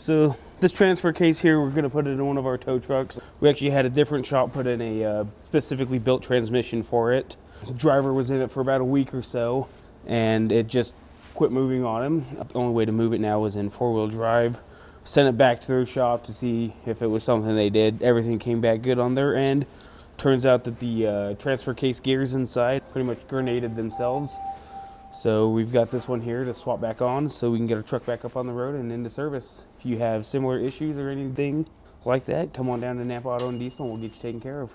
So this transfer case here, we're gonna put it in one of our tow trucks. We actually had a different shop put in a specifically built transmission for it. The driver was in it for about a week or so, and it just quit moving on him. The only way to move it now was in four-wheel drive. Sent it back to their shop to see if it was something they did. Everything came back good on their end. Turns out that the transfer case gears inside pretty much grenaded themselves. So we've got this one here to swap back on so we can get our truck back up on the road and into service. If you have similar issues or anything like that, come on down to Napa Auto and Diesel and we'll get you taken care of.